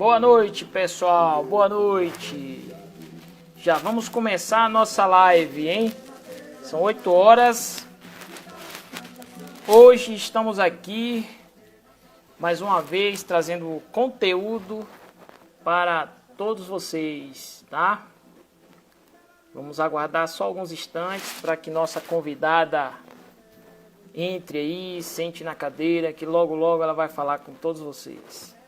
Boa noite, pessoal. Boa noite. Já vamos começar a nossa live, hein? São 8 horas. Hoje estamos aqui mais uma vez trazendo conteúdo para todos vocês, tá? Vamos aguardar só alguns instantes para que nossa convidada entre aí, sente na cadeira, que logo logo ela vai falar com todos vocês.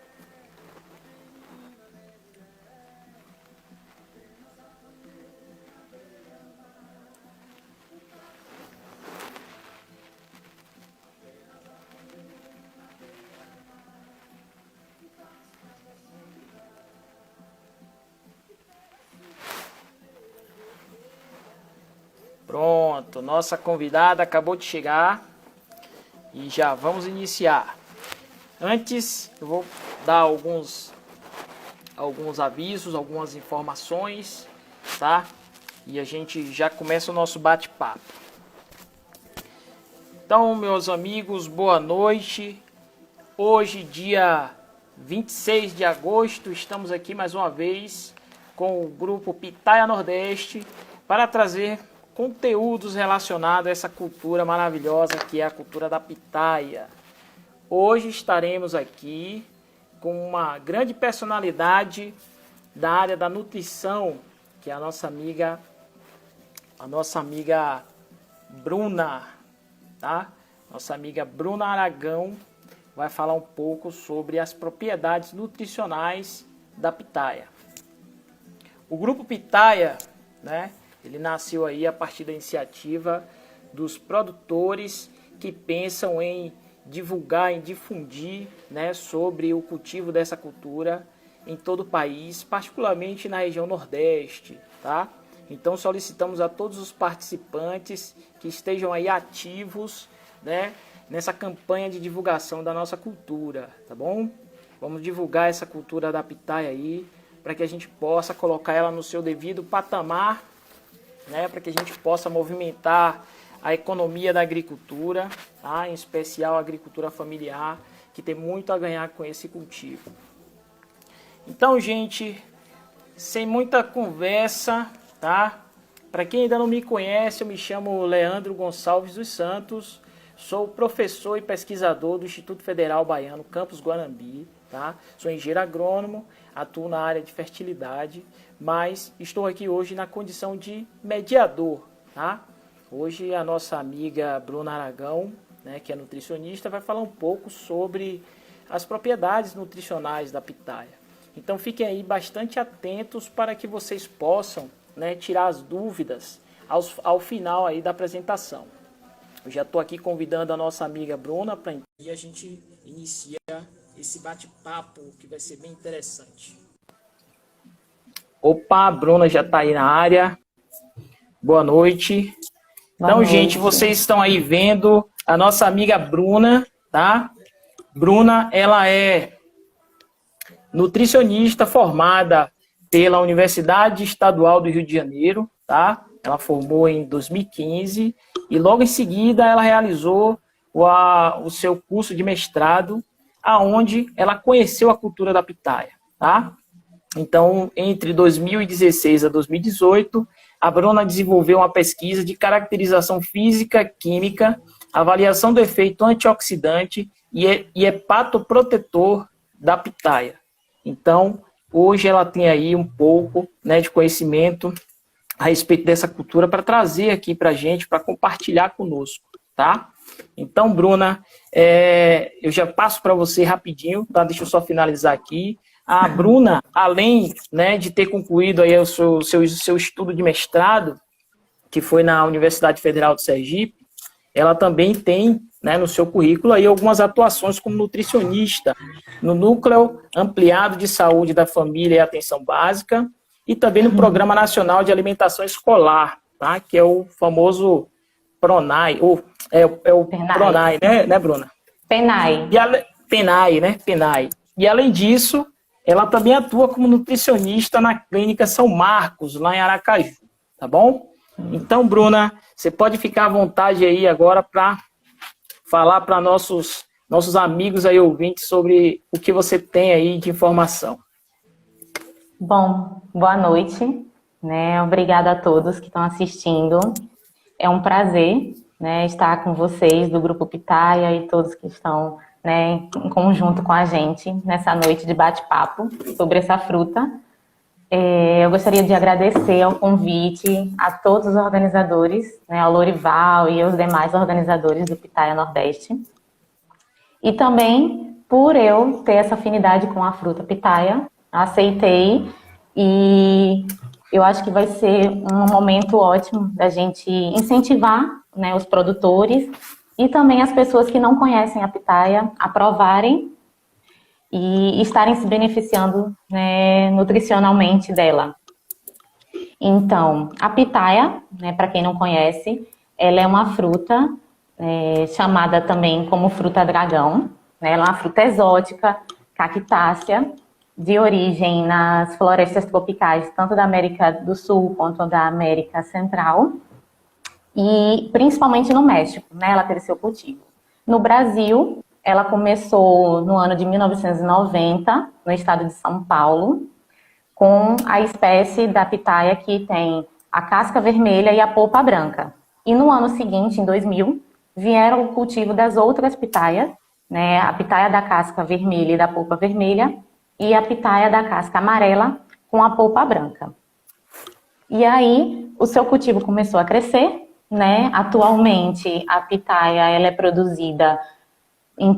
Pronto, nossa convidada acabou de chegar e já vamos iniciar. Antes, eu vou dar alguns avisos, algumas informações, tá? E a gente já começa o nosso bate-papo. Então, meus amigos, boa noite. Hoje, dia 26 de agosto, estamos aqui mais uma vez com o grupo Pitaia Nordeste para trazer conteúdos relacionados a essa cultura maravilhosa que é a cultura da pitaia. Hoje estaremos aqui com uma grande personalidade da área da nutrição, que é a nossa amiga Bruna, tá? Nossa amiga Bruna Aragão vai falar um pouco sobre as propriedades nutricionais da pitaia. O grupo Pitaia, né? Ele nasceu aí a partir da iniciativa dos produtores que pensam em divulgar, em difundir, né, sobre o cultivo dessa cultura em todo o país, particularmente na região Nordeste, tá? Então solicitamos a todos os participantes que estejam aí ativos, né, nessa campanha de divulgação da nossa cultura, tá bom? Vamos divulgar essa cultura da pitaia aí, para que a gente possa colocar ela no seu devido patamar, né, para que a gente possa movimentar a economia da agricultura, tá? Em especial a agricultura familiar, que tem muito a ganhar com esse cultivo. Então, gente, sem muita conversa, tá? Para quem ainda não me conhece, eu me chamo Leandro Gonçalves dos Santos, sou professor e pesquisador do Instituto Federal Baiano, Campus Guanambi, tá? Sou engenheiro agrônomo, atuo na área de fertilidade, mas estou aqui hoje na condição de mediador, tá? Hoje a nossa amiga Bruna Aragão, né, que é nutricionista, vai falar um pouco sobre as propriedades nutricionais da pitaia. Então fiquem aí bastante atentos para que vocês possam, né, tirar as dúvidas ao final aí da apresentação. Eu já estou aqui convidando a nossa amiga Bruna para e a gente inicia esse bate-papo que vai ser bem interessante. Opa, a Bruna já está aí na área. Boa noite. Então, Boa noite. gente, vocês estão aí vendo a nossa amiga Bruna, tá? Bruna, ela é nutricionista formada pela Universidade Estadual do Rio de Janeiro, tá? Ela formou em 2015 e logo em seguida ela realizou o seu curso de mestrado, aonde ela conheceu a cultura da pitaia, tá? Então, entre 2016 a 2018, a Bruna desenvolveu uma pesquisa de caracterização física, química, avaliação do efeito antioxidante e hepatoprotetor da pitaia. Então, hoje ela tem aí um pouco, né, de conhecimento a respeito dessa cultura para trazer aqui para a gente, para compartilhar conosco, tá? Então, Bruna, eu já passo para você rapidinho, tá? Deixa eu só finalizar aqui. A Bruna, além, né, de ter concluído aí o seu estudo de mestrado, que foi na Universidade Federal de Sergipe, ela também tem, né, no seu currículo aí algumas atuações como nutricionista no Núcleo Ampliado de Saúde da Família e Atenção Básica e também no Programa Nacional de Alimentação Escolar, tá, que é o famoso PRONAE, o PRONAE, né, Bruna? PENAI. PENAI, né? PENAI. E além disso, ela também atua como nutricionista na Clínica São Marcos, lá em Aracaju, tá bom? Então, Bruna, você pode ficar à vontade aí agora para falar para nossos amigos aí ouvintes sobre o que você tem aí de informação. Bom, boa noite, né? Obrigada a todos que estão assistindo. É um prazer, né, estar com vocês do Grupo Pitaia e todos que estão, né, em conjunto com a gente nessa noite de bate-papo sobre essa fruta. Eu gostaria de agradecer ao convite a todos os organizadores, né, ao Lorival e aos demais organizadores do Pitaia Nordeste. E também por eu ter essa afinidade com a fruta pitaia, aceitei e eu acho que vai ser um momento ótimo da gente incentivar, né, os produtores e também as pessoas que não conhecem a pitaia a provarem e estarem se beneficiando, né, nutricionalmente dela. Então, a pitaia, né, para quem não conhece, ela é uma fruta chamada também como fruta dragão, né? Ela é uma fruta exótica, cactácea, de origem nas florestas tropicais, tanto da América do Sul quanto da América Central, e principalmente no México, né? Ela teve seu cultivo. No Brasil, ela começou no ano de 1990, no estado de São Paulo, com a espécie da pitaia que tem a casca vermelha e a polpa branca. E no ano seguinte, em 2000, vieram o cultivo das outras pitaias, né? A pitaia da casca vermelha e da polpa vermelha e a pitaia da casca amarela com a polpa branca. E aí, o seu cultivo começou a crescer, né? Atualmente, a pitaia ela é produzida em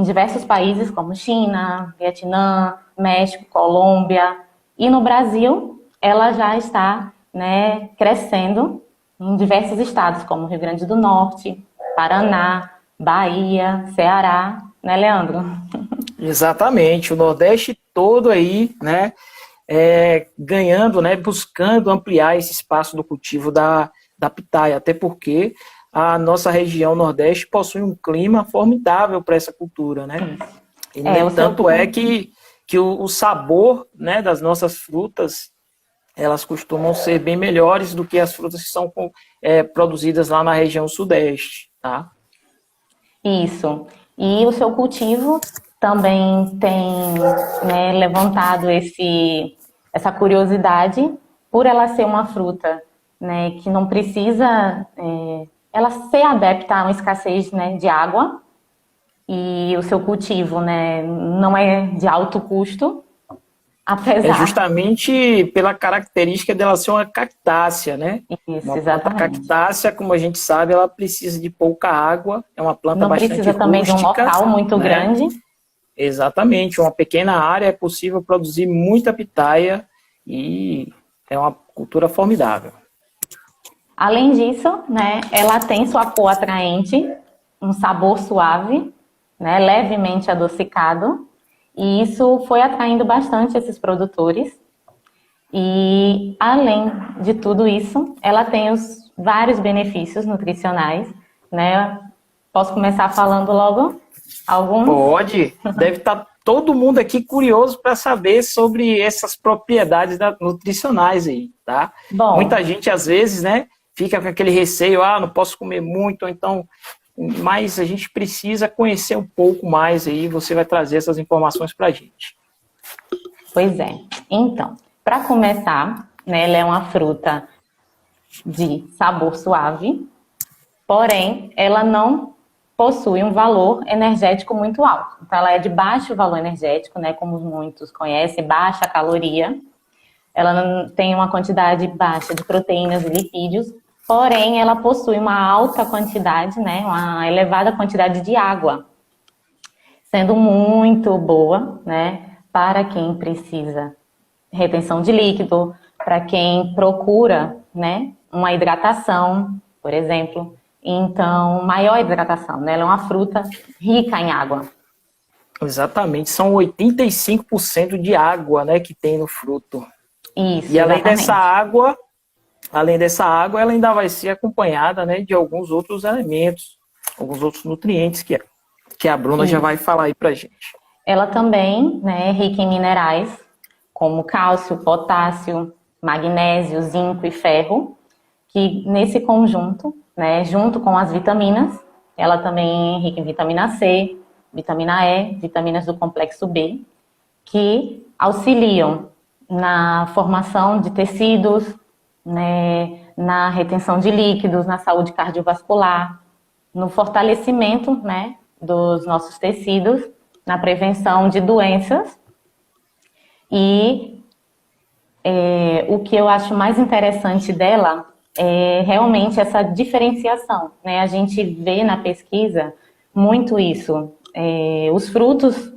diversos países como China, Vietnã, México, Colômbia. E no Brasil, ela já está, né, crescendo em diversos estados, como Rio Grande do Norte, Paraná, Bahia, Ceará, né, Leandro? Exatamente, o Nordeste todo aí, né, ganhando, né, buscando ampliar esse espaço do cultivo da pitaia, até porque a nossa região Nordeste possui um clima formidável para essa cultura, né? E tanto é que o sabor, né, das nossas frutas, elas costumam ser bem melhores do que as frutas que são produzidas lá na região Sudeste, tá? Isso. E o seu cultivo também tem, né, levantado essa curiosidade por ela ser uma fruta, né, que não precisa, ela ser adepta a uma escassez, né, de água, e o seu cultivo, né, não é de alto custo, apesar... É justamente pela característica dela ser uma cactácea, né? Isso, uma planta exatamente. cactácea, como a gente sabe, ela precisa de pouca água, é uma planta não bastante precisa também de um local muito, né, grande. Exatamente, uma pequena área é possível produzir muita pitaia e é uma cultura formidável. Além disso, né, ela tem sua cor atraente, um sabor suave, né, levemente adocicado, e isso foi atraindo bastante esses produtores. E além de tudo isso, ela tem os vários benefícios nutricionais, né? Posso começar falando logo alguns? Pode, deve estar todo mundo aqui curioso para saber sobre essas propriedades nutricionais aí, tá? Bom, muita gente às vezes, né, fica com aquele receio, não posso comer muito, ou então, mas a gente precisa conhecer um pouco mais aí, você vai trazer essas informações para a gente. Pois é. Então, para começar, né, ela é uma fruta de sabor suave, porém, ela não possui um valor energético muito alto. Então, ela é de baixo valor energético, né, como muitos conhecem, baixa caloria. Ela não tem uma quantidade baixa de proteínas e lipídios, porém, ela possui uma alta quantidade, né, uma elevada quantidade de água, sendo muito boa, né, para quem precisa retenção de líquido, para quem procura, né, uma hidratação, por exemplo. Então, maior hidratação, né? Ela é uma fruta rica em água. Exatamente, são 85% de água, né, que tem no fruto. Isso, e além exatamente. dessa água, ela ainda vai ser acompanhada, né, de alguns outros elementos, alguns outros nutrientes que a Bruna já vai falar aí pra gente. Ela também, né, é rica em minerais, como cálcio, potássio, magnésio, zinco e ferro, que nesse conjunto, né, junto com as vitaminas, ela também é rica em vitamina C, vitamina E, vitaminas do complexo B, que auxiliam na formação de tecidos, né, na retenção de líquidos, na saúde cardiovascular, no fortalecimento, né, dos nossos tecidos, na prevenção de doenças. E o que eu acho mais interessante dela é realmente essa diferenciação, né? A gente vê na pesquisa muito isso, os frutos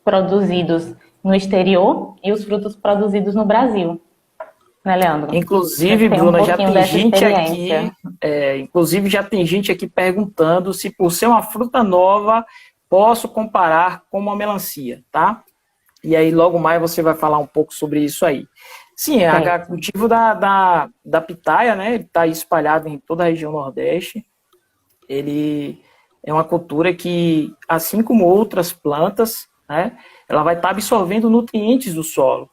produzidos no exterior e os frutos produzidos no Brasil, né, Leandro? Inclusive, Tem Bruna, já pouquinho tem dessa gente aqui, experiência. inclusive já tem gente aqui perguntando se por ser uma fruta nova posso comparar com uma melancia, tá? E aí logo mais você vai falar um pouco sobre isso aí. Sim, o Certo. cultivo da pitaia, né? Ele está espalhado em toda a região Nordeste. Ele é uma cultura que, assim como outras plantas, né? Ela vai estar absorvendo nutrientes do solo.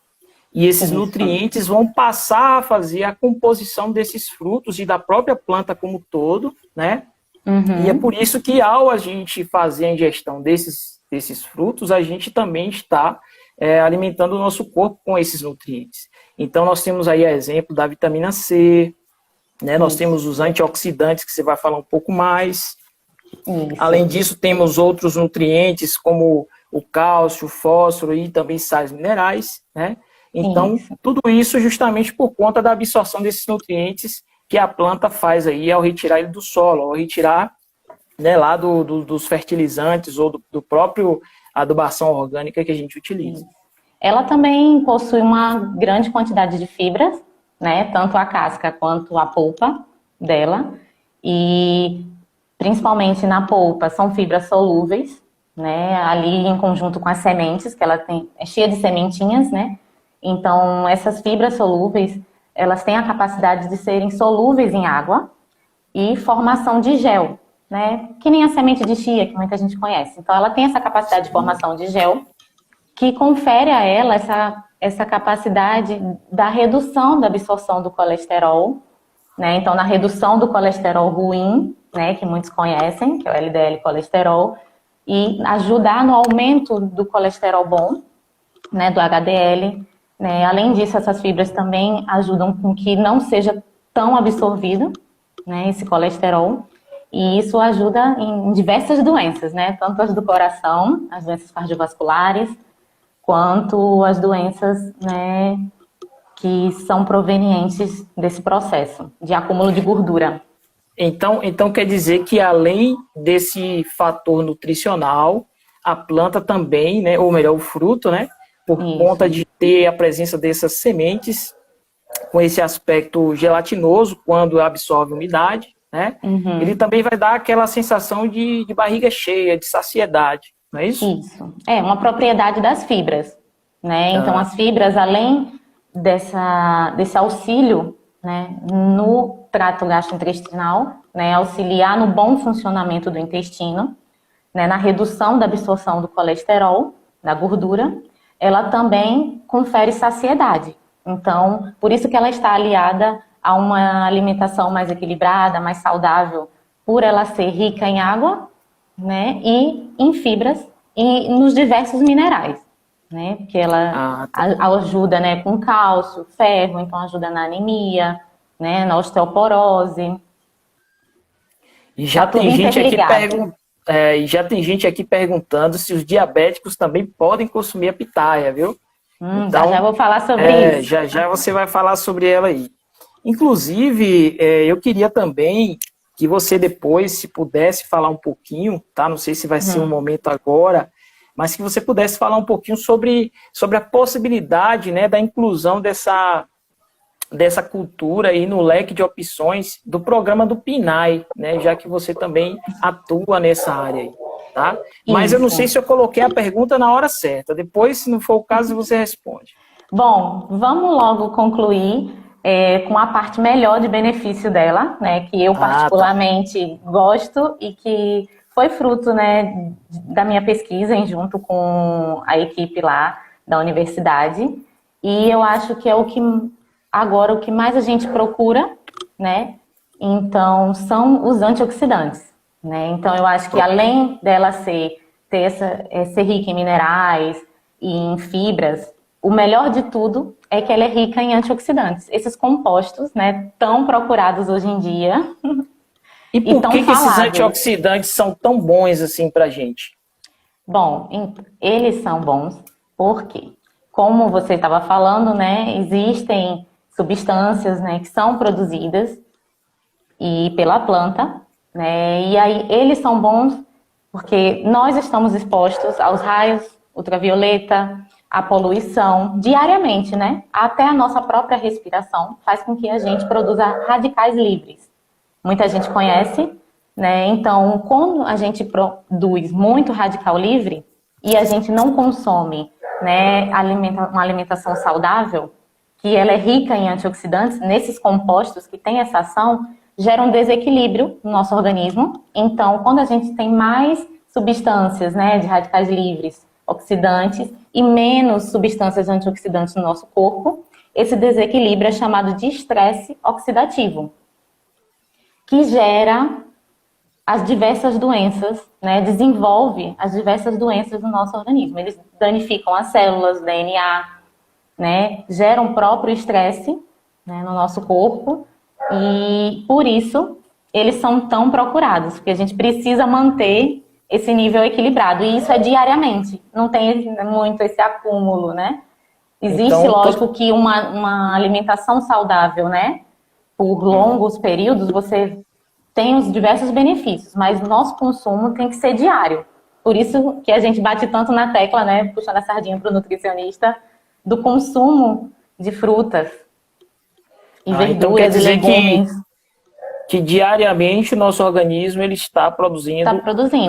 E esses Isso. nutrientes vão passar a fazer a composição desses frutos e da própria planta como um todo, né? E é por Uhum. isso que ao a gente fazer a ingestão desses frutos, a gente também está alimentando o nosso corpo com esses nutrientes. Então nós temos aí exemplo da vitamina C, né? Nós Isso. temos os antioxidantes, que você vai falar um pouco mais. Além Isso. disso, temos outros nutrientes como o cálcio, o fósforo e também sais minerais, né? Então, Isso. tudo isso justamente por conta da absorção desses nutrientes que a planta faz aí ao retirar ele do solo, ao retirar, né, lá dos fertilizantes ou do próprio adubação orgânica que a gente utiliza. Isso. Ela também possui uma grande quantidade de fibras, né? Tanto a casca quanto a polpa dela. E principalmente na polpa são fibras solúveis, né? Ali em conjunto com as sementes, que ela tem, é cheia de sementinhas, né? Então, essas fibras solúveis, elas têm a capacidade de serem solúveis em água e formação de gel, né? Que nem a semente de chia, que muita gente conhece. Então, ela tem essa capacidade de formação de gel, que confere a ela essa capacidade da redução da absorção do colesterol, né? Então, na redução do colesterol ruim, né, que muitos conhecem, que é o LDL colesterol, e ajudar no aumento do colesterol bom, né, do HDL, né? Além disso, essas fibras também ajudam com que não seja tão absorvido, né, esse colesterol, e isso ajuda em diversas doenças, né? Tanto as do coração, as doenças cardiovasculares, quanto as doenças, né, que são provenientes desse processo de acúmulo de gordura. Então quer dizer que além desse fator nutricional, a planta também, né, ou melhor, o fruto, né, por conta Isso. de ter a presença dessas sementes, com esse aspecto gelatinoso, quando absorve umidade, né, ele Uhum. também vai dar aquela sensação de barriga cheia, de saciedade, não é isso? Isso. É uma propriedade das fibras, né? Então, Ah, as fibras, além desse auxílio, né, no trato gastrointestinal, né, auxiliar no bom funcionamento do intestino, né, na redução da absorção do colesterol, da gordura, ela também confere saciedade. Então, por isso que ela está aliada a uma alimentação mais equilibrada, mais saudável, por ela ser rica em água, né, e em fibras e nos diversos minerais, né, porque ela tá. ajuda, né, com cálcio, ferro, então ajuda na anemia, né, na osteoporose, E tá já tudo tem gente aqui interligado. e já tem gente aqui perguntando se os diabéticos também podem consumir a pitaia, viu? Já já Então, vou falar sobre isso. já já você vai falar sobre ela aí. Inclusive, eu queria também que você depois, se pudesse falar um pouquinho, tá? Não sei se vai ser um Uhum. momento agora, mas que você pudesse falar um pouquinho sobre a possibilidade, né, da inclusão dessa cultura aí no leque de opções do programa do PNAE, né, já que você também atua nessa área aí, tá? Mas eu não sei Isso. se eu coloquei a pergunta na hora certa. Depois, se não for o caso, você responde. Bom, vamos logo concluir com a parte melhor de benefício dela, né? Que eu Ah, tá. particularmente gosto e que foi fruto, né, da minha pesquisa em junto com a equipe lá da universidade. E eu acho que é o que agora o que mais a gente procura, né? Então, são os antioxidantes, né? Então, eu acho que além dela ser rica em minerais e em fibras, o melhor de tudo é que ela é rica em antioxidantes. Esses compostos, né, tão procurados hoje em dia E por tão que esses faláveis. antioxidantes são tão bons assim pra gente? Bom, eles são bons porque, como você estava falando, né, existem substâncias, né, que são produzidas pela planta, né, e aí eles são bons porque nós estamos expostos aos raios ultravioleta, à poluição diariamente, né? Até a nossa própria respiração faz com que a gente produza radicais livres. Muita gente conhece, né? Então, quando a gente produz muito radical livre e a gente não consome, né, uma alimentação saudável, que ela é rica em antioxidantes, nesses compostos que têm essa ação, gera um desequilíbrio no nosso organismo. Então, quando a gente tem mais substâncias, né, de radicais livres, oxidantes, e menos substâncias antioxidantes no nosso corpo, esse desequilíbrio é chamado de estresse oxidativo, que gera as diversas doenças, né, desenvolve as diversas doenças no nosso organismo. Eles danificam as células, DNA, né, geram o próprio estresse, né, no nosso corpo, e por isso eles são tão procurados, porque a gente precisa manter esse nível equilibrado, e isso é diariamente, não tem muito esse acúmulo, né? Existe, Então, lógico, que uma alimentação saudável, né, por longos períodos, você tem os diversos benefícios, mas o nosso consumo tem que ser diário. Por isso que a gente bate tanto na tecla, né, puxando a sardinha para o nutricionista, do consumo de frutas e então quer verduras e dizer legumes. que diariamente o nosso organismo ele está produzindo,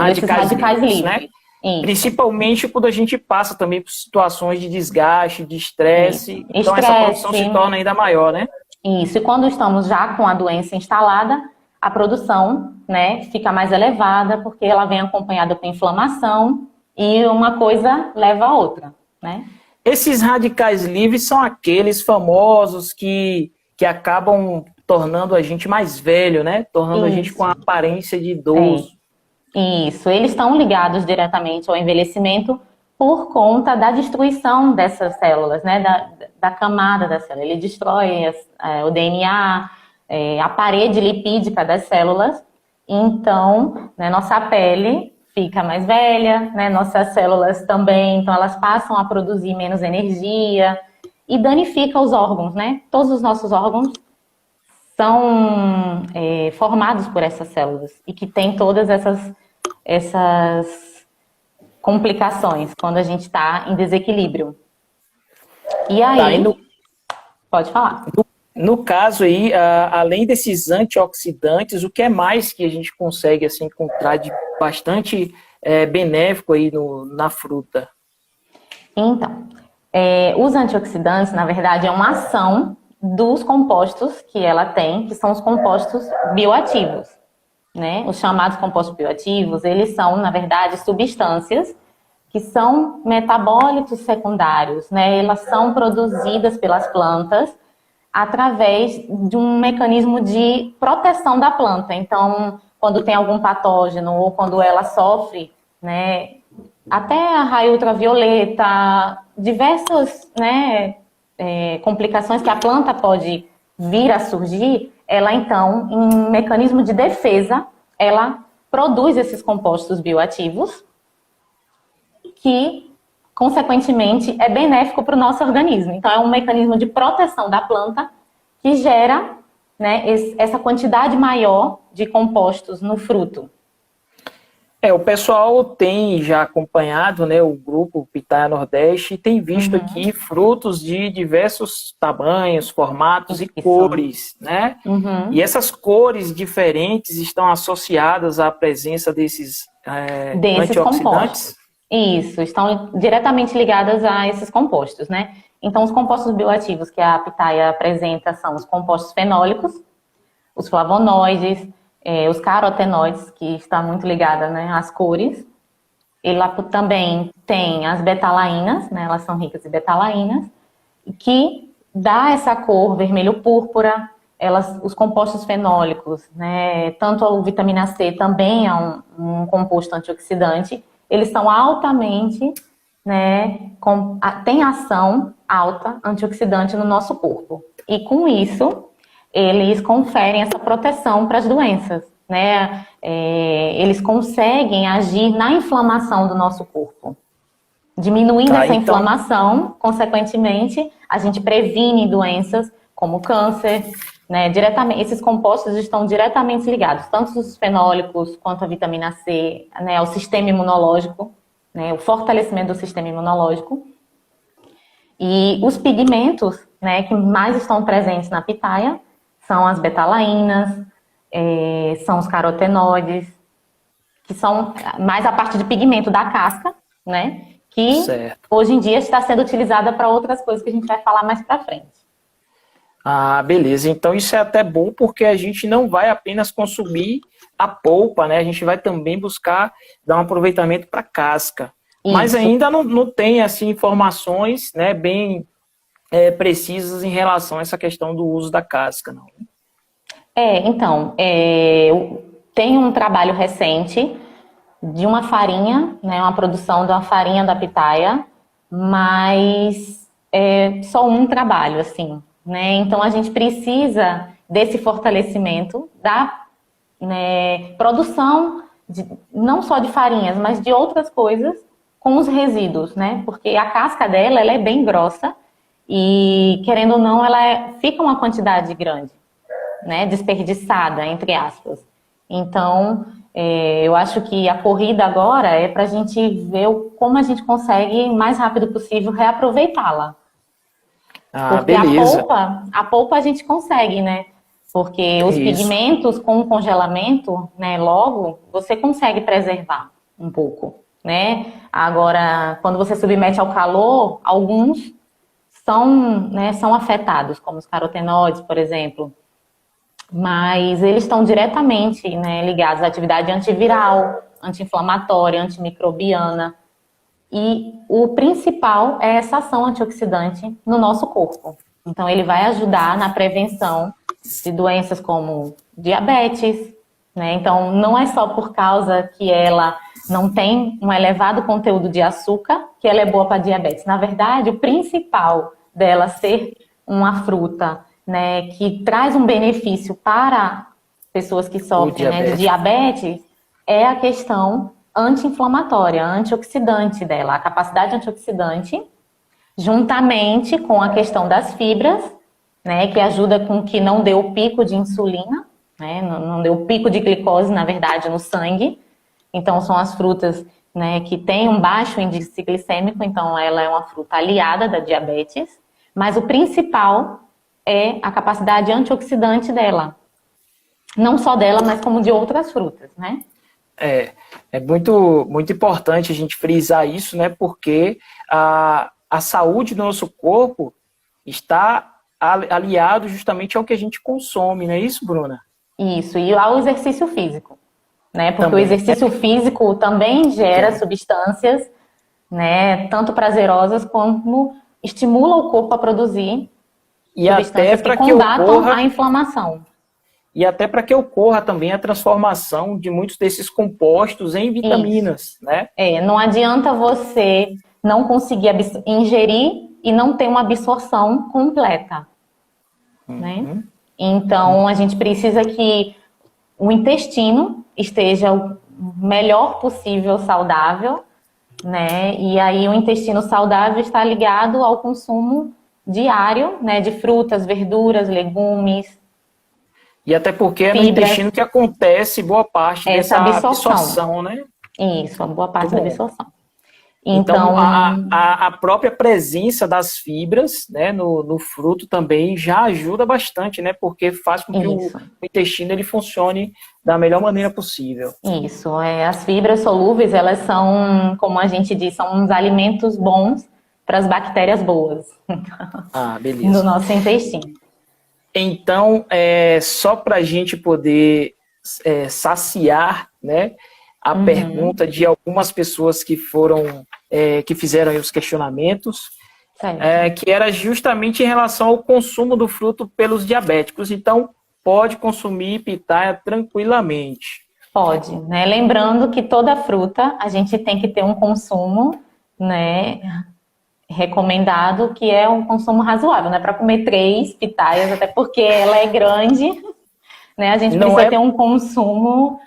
esses radicais livres. né? Isso. Principalmente quando a gente passa também por situações de desgaste, de estresse. Então essa produção se torna ainda maior, né? Isso. E quando estamos já com a doença instalada, a produção, né, fica mais elevada, porque ela vem acompanhada com inflamação e uma coisa leva a outra, né? Esses radicais livres são aqueles famosos que acabam tornando a gente mais velho, né? Tornando a gente com a aparência de idoso. Isso, eles estão ligados diretamente ao envelhecimento por conta da destruição dessas células, né? Da camada da célula. Ele destrói o DNA, a parede lipídica das células. Então, né, nossa pele fica mais velha, né? Nossas células também, então elas passam a produzir menos energia e danifica os órgãos, né? Todos os nossos órgãos são formados por essas células e que tem todas essas complicações quando a gente está em desequilíbrio. E aí, pode falar. No caso aí, além desses antioxidantes, o que é mais que a gente consegue assim, encontrar de bastante benéfico aí na fruta? Então, os antioxidantes, na verdade, é uma ação dos compostos que ela tem, que são os compostos bioativos, né? Os chamados compostos bioativos, eles são, na verdade, substâncias que são metabólitos secundários, né? Elas são produzidas pelas plantas através de um mecanismo de proteção da planta. Então, quando tem algum patógeno ou quando ela sofre, né, até a raio ultravioleta, diversas, né, complicações que a planta pode vir a surgir, ela então, em um mecanismo de defesa, ela produz esses compostos bioativos que, consequentemente, é benéfico para o nosso organismo. Então, é um mecanismo de proteção da planta que gera, né, essa quantidade maior de compostos no fruto. O pessoal tem já acompanhado, né, o grupo Pitaia Nordeste e tem visto aqui frutos de diversos tamanhos, formatos e cores, né? E essas cores diferentes estão associadas à presença desses antioxidantes? Compostos. Isso, estão diretamente ligadas a esses compostos, né? Então, os compostos bioativos que a pitaia apresenta são os compostos fenólicos, os flavonoides, os carotenoides, que está muito ligada, né, às cores. Ela também tem as betalainas, né, elas são ricas em betalainas, que dá essa cor vermelho-púrpura. Os compostos fenólicos, né, tanto a vitamina C também é um composto antioxidante, eles são altamente né, tem ação alta antioxidante no nosso corpo. E com isso, eles conferem essa proteção para as doenças, né? Eles conseguem agir na inflamação do nosso corpo. Diminuindo essa inflamação, consequentemente, a gente previne doenças como câncer, né? Diretamente, esses compostos estão diretamente ligados, tanto os fenólicos quanto a vitamina C, né, ao sistema imunológico, né, o fortalecimento do sistema imunológico. E os pigmentos, né, que mais estão presentes na pitaia são as betalainas, são os carotenoides, que são mais a parte de pigmento da casca, né? Que hoje em dia está sendo utilizada para outras coisas que a gente vai falar mais para frente. Ah, beleza. Então isso é até bom porque a gente não vai apenas consumir a polpa, né? A gente vai também buscar dar um aproveitamento para a casca. Isso. Mas ainda não tem assim informações, né, bem precisas em relação a essa questão do uso da casca, não. Então, tem um trabalho recente de uma farinha, né, uma produção de uma farinha da pitaia, mas é só um trabalho, assim, né? Então a gente precisa desse fortalecimento da, né, produção não só de farinhas, mas de outras coisas com os resíduos, né? Porque a casca dela, ela é bem grossa e, querendo ou não, fica uma quantidade grande, né? Desperdiçada, entre aspas. Então, eu acho que a corrida agora é para a gente ver como a gente consegue, o mais rápido possível, reaproveitá-la. Porque beleza. A polpa a gente consegue, né? Porque os pigmentos com o congelamento, né, logo, você consegue preservar um pouco, né? Agora, quando você submete ao calor, alguns são afetados, como os carotenoides, por exemplo. Mas eles estão diretamente, né, ligados à atividade antiviral, anti-inflamatória, antimicrobiana. E o principal é essa ação antioxidante no nosso corpo. Então, ele vai ajudar na prevenção de doenças como diabetes, né? Então, não é só por causa que ela não tem um elevado conteúdo de açúcar que ela é boa para diabetes. Na verdade, o principal dela ser uma fruta, né, que traz um benefício para pessoas que sofrem, né, de diabetes, é a questão anti-inflamatória, antioxidante dela, a capacidade antioxidante, juntamente com a questão das fibras, né, que ajuda com que não dê o pico de insulina, né, não dê o pico de glicose, na verdade, no sangue. Então, são as frutas, né, que têm um baixo índice glicêmico, então ela é uma fruta aliada da diabetes, mas o principal é a capacidade antioxidante dela. Não só dela, mas como de outras frutas, né? É muito, muito importante a gente frisar isso, né? Porque a saúde do nosso corpo está aliado justamente ao que a gente consome, não é isso, Bruna? Isso, e ao exercício físico, né? Porque também. O exercício físico também gera substâncias, né, tanto prazerosas como estimula o corpo a produzir substâncias que combatam a inflamação. E até para que ocorra também a transformação de muitos desses compostos em vitaminas, né? Não adianta você não conseguir ingerir e não ter uma absorção completa, né? Então, a gente precisa que o intestino esteja o melhor possível saudável, né? E aí o intestino saudável está ligado ao consumo diário, né, de frutas, verduras, legumes. E até porque é no intestino que acontece boa parte dessa absorção, né? Isso, a boa parte da absorção. Então a própria presença das fibras, né, no fruto também já ajuda bastante, né? Porque faz com que o intestino ele funcione da melhor maneira possível. Isso, as fibras solúveis, elas são, como a gente diz, são uns alimentos bons para as bactérias boas. Beleza. No nosso intestino. Então, só para a gente poder saciar, né, a pergunta de algumas pessoas que foram, que fizeram aí os questionamentos, que era justamente em relação ao consumo do fruto pelos diabéticos. Então, pode consumir pitaia tranquilamente. Pode, né? Lembrando que toda fruta a gente tem que ter um consumo, né, recomendado, que é um consumo razoável, né, para comer 3 pitaias, até porque ela é grande, né, a gente Não precisa é, ter um consumo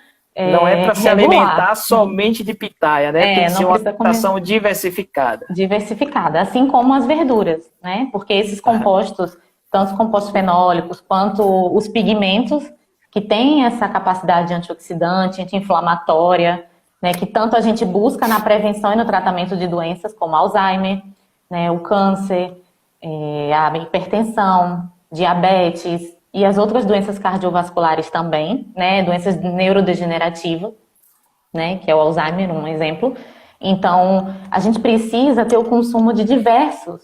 não é para se regular. alimentar somente de pitaia, né? Tem que Não ser uma precisa comer alimentação diversificada. diversificada, assim como as verduras, né, porque esses Tá? compostos, tanto os compostos fenólicos quanto os pigmentos, que têm essa capacidade antioxidante, anti-inflamatória, né, que tanto a gente busca na prevenção e no tratamento de doenças como Alzheimer, né, o câncer, a hipertensão, diabetes e as outras doenças cardiovasculares também, né, doenças neurodegenerativas, né, que é o Alzheimer, um exemplo. Então, a gente precisa ter o consumo de diversos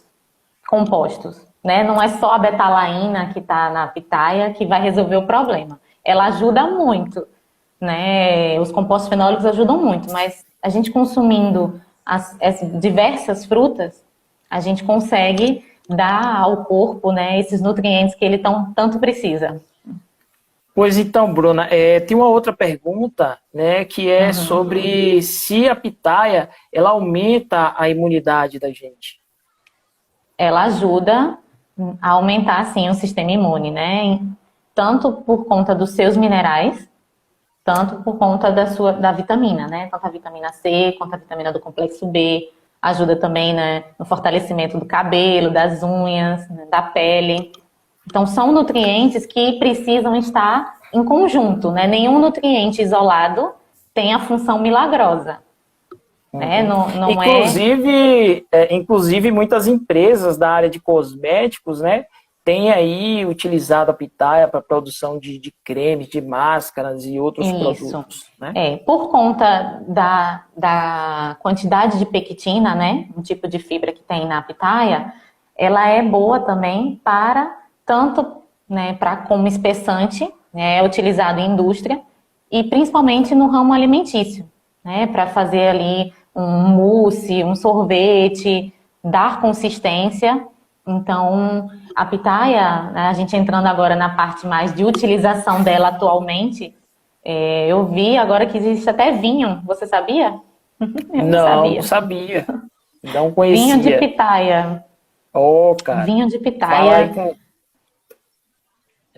compostos, né? Não é só a betalaína que está na pitaia que vai resolver o problema. Ela ajuda muito, né? Os compostos fenólicos ajudam muito, mas a gente consumindo as diversas frutas, a gente consegue dar ao corpo, né, esses nutrientes que ele tanto precisa. Pois então, Bruna, tem uma outra pergunta, né, que é Uhum. sobre se a pitaia ela aumenta a imunidade da gente. Ela ajuda a aumentar, sim, o sistema imune, né? Tanto por conta dos seus minerais, tanto por conta da vitamina, né? Tanto a vitamina C quanto a vitamina do complexo B. Ajuda também, né, no fortalecimento do cabelo, das unhas, né, da pele. Então, são nutrientes que precisam estar em conjunto, né? Nenhum nutriente isolado tem a função milagrosa, né? Uhum. Não é Inclusive, muitas empresas da área de cosméticos, né, têm aí utilizado a pitaia para produção de cremes, de máscaras e outros isso. produtos, né? Por conta da quantidade de pectina, né, um tipo de fibra que tem na pitaia, ela é boa também para tanto, né, para como espessante, né, é utilizado em indústria e principalmente no ramo alimentício, né, para fazer ali um mousse, um sorvete, dar consistência. Então, a pitaia, né, a gente entrando agora na parte mais de utilização dela atualmente, eu vi agora que existe até vinho, você sabia? Eu não Não, não sabia. sabia. Não Vinho de conhecia. pitaia. Ô, cara, Vinho de fala aí pitaia. com,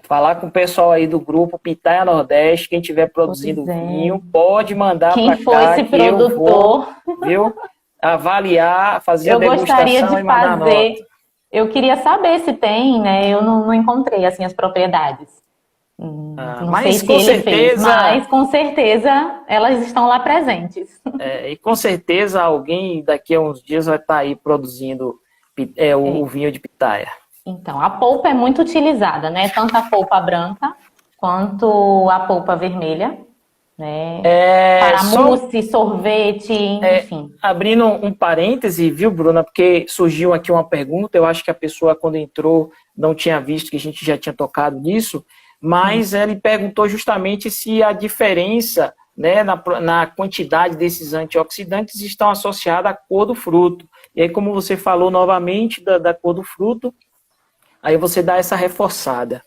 falar com o pessoal aí do grupo Pitaia Nordeste, quem estiver Pois produzindo é. vinho, pode mandar para Quem for cá esse que eu vou, produtor, viu, avaliar, fazer a eu gostaria degustação de e mandar nota. fazer. Eu queria saber se tem, né? Eu não encontrei assim as propriedades. Não sei Mas se com ele fez, certeza, mas com certeza elas estão lá presentes. e com certeza alguém daqui a uns dias vai estar aí produzindo o É. vinho de pitaia. Então, a polpa é muito utilizada, né? Tanto a polpa branca quanto a polpa vermelha, né? É, Para só mousse, sorvete, enfim. abrindo um parêntese, viu, Bruna? Porque surgiu aqui uma pergunta, eu acho que a pessoa, quando entrou, não tinha visto que a gente já tinha tocado nisso, mas ele perguntou justamente se a diferença, né, na quantidade desses antioxidantes estão associada à cor do fruto. E aí, como você falou novamente da cor do fruto, aí você dá essa reforçada.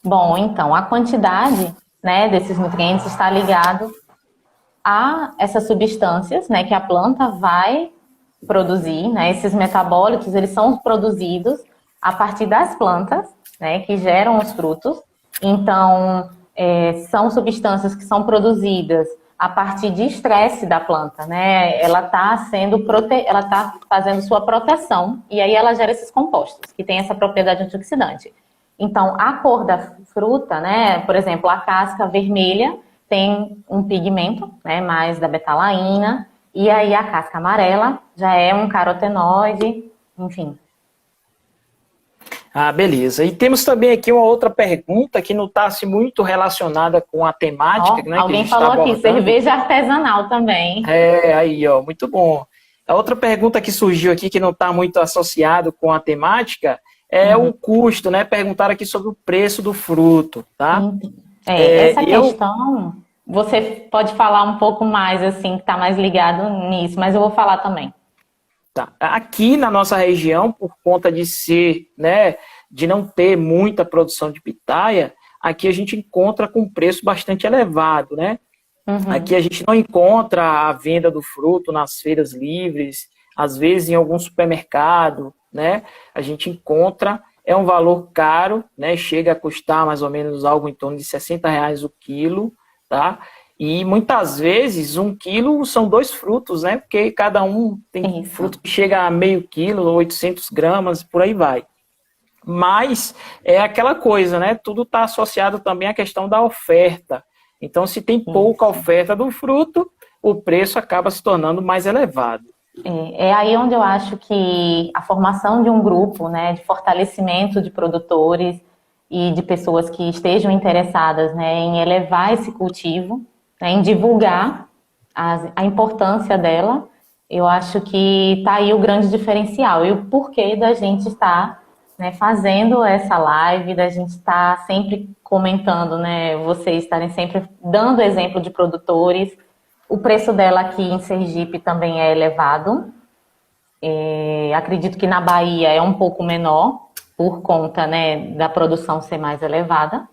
Bom, então, a quantidade, né, desses nutrientes está ligado a essas substâncias, né, que a planta vai produzir, né? Esses metabólitos, eles são produzidos a partir das plantas, né, que geram os frutos. Então, são substâncias que são produzidas a partir de estresse da planta, né? Ela está fazendo sua proteção e aí ela gera esses compostos que têm essa propriedade antioxidante. Então, a cor da fruta, né? Por exemplo, a casca vermelha tem um pigmento, né? Mais da betalaína. E aí a casca amarela já é um carotenoide, enfim. Ah, beleza. E temos também aqui uma outra pergunta que não está assim, muito relacionada com a temática, Ó, né, que a alguém gente está falou aqui, abordando. cerveja artesanal também. Aí, ó, muito bom. A outra pergunta que surgiu aqui, que não está muito associado com a temática, é Uhum. o custo, né? Perguntaram aqui sobre o preço do fruto, tá? Essa Eu, questão, você pode falar um pouco mais, assim, que está mais ligado nisso, mas eu vou falar também. tá. Aqui na nossa região, por conta de ser, né, de não ter muita produção de pitaia, aqui a gente encontra com um preço bastante elevado, né? Aqui Uhum. a gente não encontra a venda do fruto nas feiras livres, às vezes em algum supermercado, né, a gente encontra, é um valor caro, né, chega a custar mais ou menos algo em torno de R$ 60 o quilo, tá? E muitas vezes 1 quilo são 2 frutos, né? Porque cada um tem fruto que chega a meio quilo, 800 gramas, por aí vai. Mas é aquela coisa, né? Tudo está associado também à questão da oferta. Então, se tem pouca oferta do fruto, o preço acaba se tornando mais elevado. É aí onde eu acho que a formação de um grupo, né, de fortalecimento de produtores e de pessoas que estejam interessadas, né, em elevar esse cultivo, né, em divulgar a importância dela, eu acho que está aí o grande diferencial e o porquê da gente estar, né, fazendo essa live, da gente estar sempre comentando, né, vocês estarem sempre dando exemplo de produtores. O preço dela aqui em Sergipe também é elevado. Acredito que na Bahia é um pouco menor, por conta, né, da produção ser mais elevada.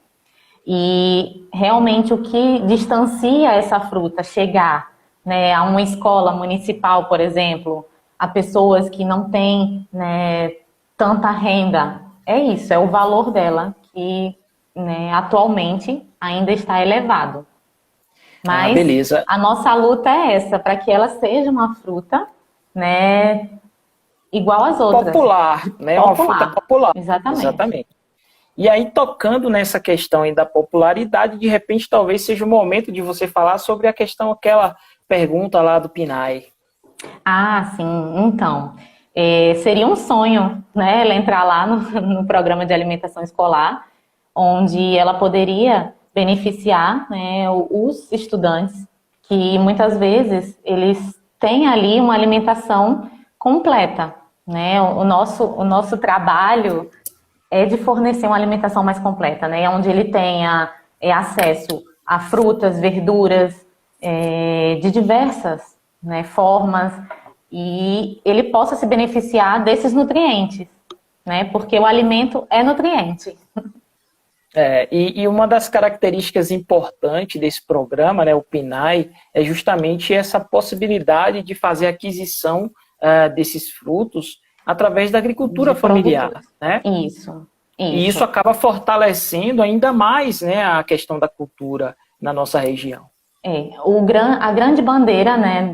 E realmente o que distancia essa fruta chegar, né, a uma escola municipal, por exemplo, a pessoas que não têm, né, tanta renda, é isso, é o valor dela que, né, atualmente ainda está elevado. Mas beleza. a nossa luta é essa, para que ela seja uma fruta, né, igual às outras. Popular, né? Uma fruta popular. Exatamente. Exatamente. E aí, tocando nessa questão aí da popularidade, de repente, talvez seja o momento de você falar sobre a questão, aquela pergunta lá do PNAE. Ah, sim. Então, seria um sonho, né, ela entrar lá no programa de alimentação escolar, onde ela poderia beneficiar, né, os estudantes, que muitas vezes eles têm ali uma alimentação completa, né? O nosso trabalho é de fornecer uma alimentação mais completa, né? Onde ele tenha acesso a frutas, verduras, de diversas, né, formas, e ele possa se beneficiar desses nutrientes, né? Porque o alimento é nutriente. E uma das características importantes desse programa, né, o PNAE, é justamente essa possibilidade de fazer aquisição desses frutos através da agricultura familiar, né? Isso. E isso acaba fortalecendo ainda mais, né, a questão da cultura na nossa região. A grande bandeira, né,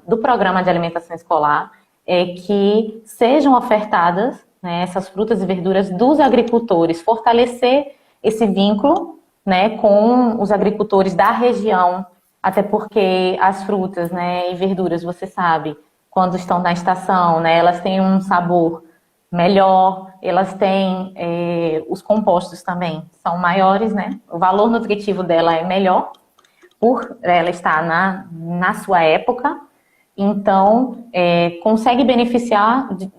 do programa de alimentação escolar é que sejam ofertadas, né, essas frutas e verduras dos agricultores, fortalecer esse vínculo, né, com os agricultores da região, até porque as frutas, né, e verduras, você sabe, quando estão na estação, né, elas têm um sabor melhor, elas têm os compostos também são maiores, né, o valor nutritivo dela é melhor, por ela estar na sua época, então consegue beneficiar de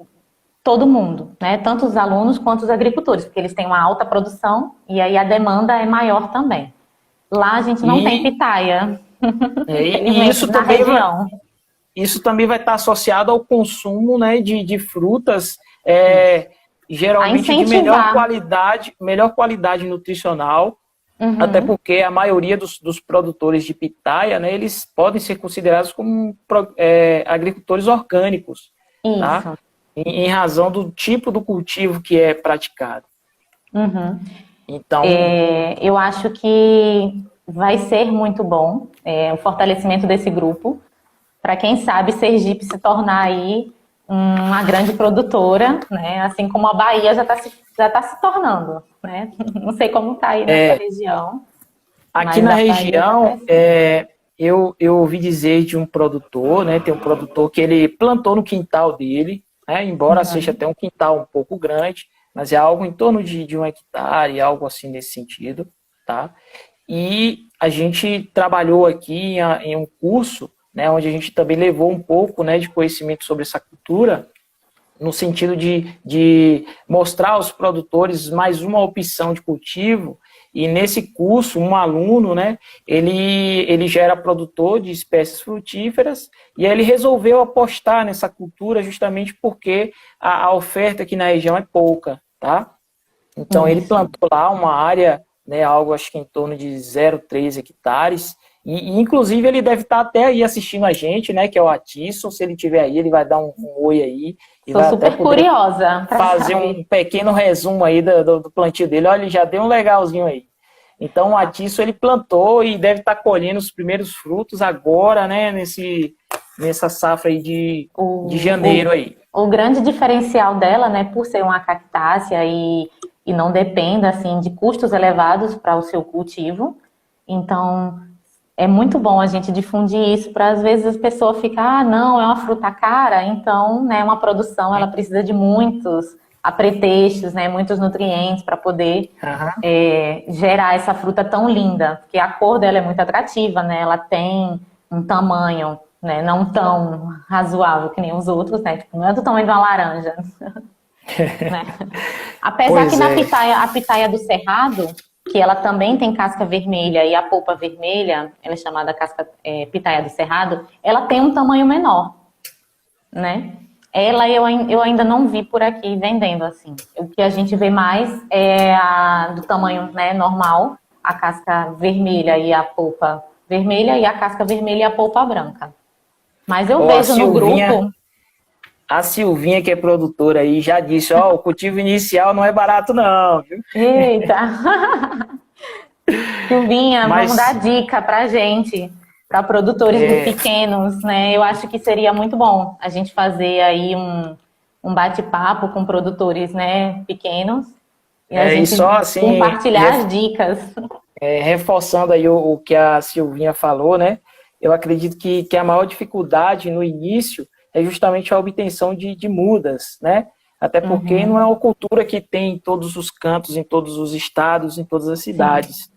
todo mundo, né? Tanto os alunos quanto os agricultores, porque eles têm uma alta produção e aí a demanda é maior também. Lá a gente não tem pitaia, e isso na também região. Isso também vai estar associado ao consumo, né, de frutas, geralmente de melhor qualidade nutricional, até porque a maioria dos produtores de pitaia, né, eles podem ser considerados como agricultores orgânicos, tá? Em razão do tipo do cultivo que é praticado. Então, eu acho que vai ser muito bom o fortalecimento desse grupo, para quem sabe Sergipe se tornar aí uma grande produtora, né? Assim como a Bahia já tá se tornando, né? Não sei como está aí na sua região. Aqui na região, eu ouvi dizer de um produtor, né? Tem um produtor que ele plantou no quintal dele, né, embora seja até um quintal um pouco grande, mas é algo em torno de 1 hectare, algo assim nesse sentido, tá? E a gente trabalhou aqui em um curso, né, onde a gente também levou um pouco, né, de conhecimento sobre essa cultura, no sentido de mostrar aos produtores mais uma opção de cultivo. E nesse curso, um aluno, né, ele já era produtor de espécies frutíferas e aí ele resolveu apostar nessa cultura justamente porque a oferta aqui na região é pouca, tá? Então ele plantou lá uma área, né, algo acho que em torno de 0,3 hectares, Inclusive, ele deve estar até aí assistindo a gente, né? Que é o Atisson. Se ele estiver aí, ele vai dar um oi aí. E Sou vai super até poder curiosa para fazer saber. um pequeno resumo aí do plantio dele. Olha, ele já deu um legalzinho aí. Então, o Atisson, ele plantou e deve estar colhendo os primeiros frutos agora, né? Nessa safra aí de janeiro aí. O grande diferencial dela, né, por ser uma cactácea e não dependa assim de custos elevados para o seu cultivo, então é muito bom a gente difundir isso para às vezes as pessoas ficam, ah, não, é uma fruta cara, então, né, uma produção ela precisa de muitos apretrechos, né, muitos nutrientes para poder Aham. gerar essa fruta tão linda, porque a cor dela é muito atrativa, né? Ela tem um tamanho, né, não tão razoável que nem os outros, né? Tipo, não é do tamanho de uma laranja, né? Apesar que Pois na é. pitaia, a pitaia do cerrado, que ela também tem casca vermelha e a polpa vermelha, ela é chamada pitaia do cerrado, ela tem um tamanho menor, né? Ela eu ainda não vi por aqui vendendo assim. O que a gente vê mais é a do tamanho, né, normal, a casca vermelha e a polpa vermelha e a casca vermelha e a polpa branca. Mas eu Ó, vejo no grupo, a Silvinha, que é produtora aí, já disse, ó, o cultivo inicial não é barato não, viu? eita, Silvinha, vamos dar Mas dica pra gente, para produtores é, pequenos, né? Eu acho que seria muito bom a gente fazer aí um bate-papo com produtores, né, pequenos e a e gente só assim, compartilhar as dicas. reforçando aí o que a Silvinha falou, né? Eu acredito que a maior dificuldade no início é justamente a obtenção de mudas, né? Até porque não é Uhum, uma cultura que tem em todos os cantos, em todos os estados, em todas as sim. cidades.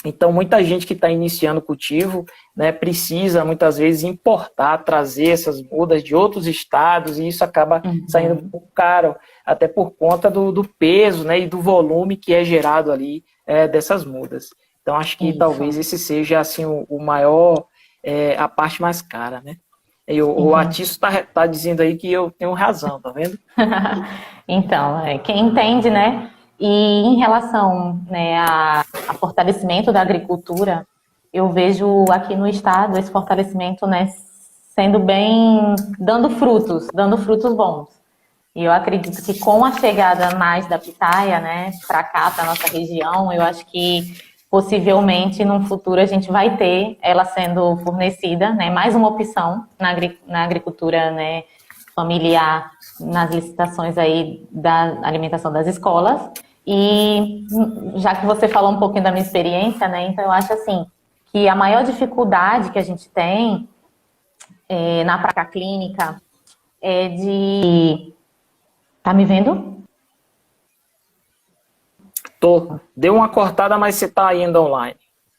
Então, muita gente que está iniciando o cultivo, né, precisa muitas vezes importar, trazer essas mudas de outros estados, e isso acaba saindo um Uhum, pouco caro, até por conta do peso, né, e do volume que é gerado ali dessas mudas. Então, acho que talvez isso. esse seja assim o maior, a parte mais cara, né? E o Entendi. Atiço tá dizendo aí que eu tenho razão, tá vendo? Então, quem entende, né? E em relação, né, a fortalecimento da agricultura, eu vejo aqui no estado esse fortalecimento, né, sendo bem, dando frutos bons. E eu acredito que com a chegada mais da pitaia, né, para cá, para nossa região, eu acho que possivelmente no futuro a gente vai ter ela sendo fornecida, né, mais uma opção na agricultura, né, familiar, nas licitações aí da alimentação das escolas. E já que você falou um pouquinho da minha experiência, né, então eu acho assim que a maior dificuldade que a gente tem na prática clínica é de. Tá me vendo? Deu uma cortada, mas você está ainda online.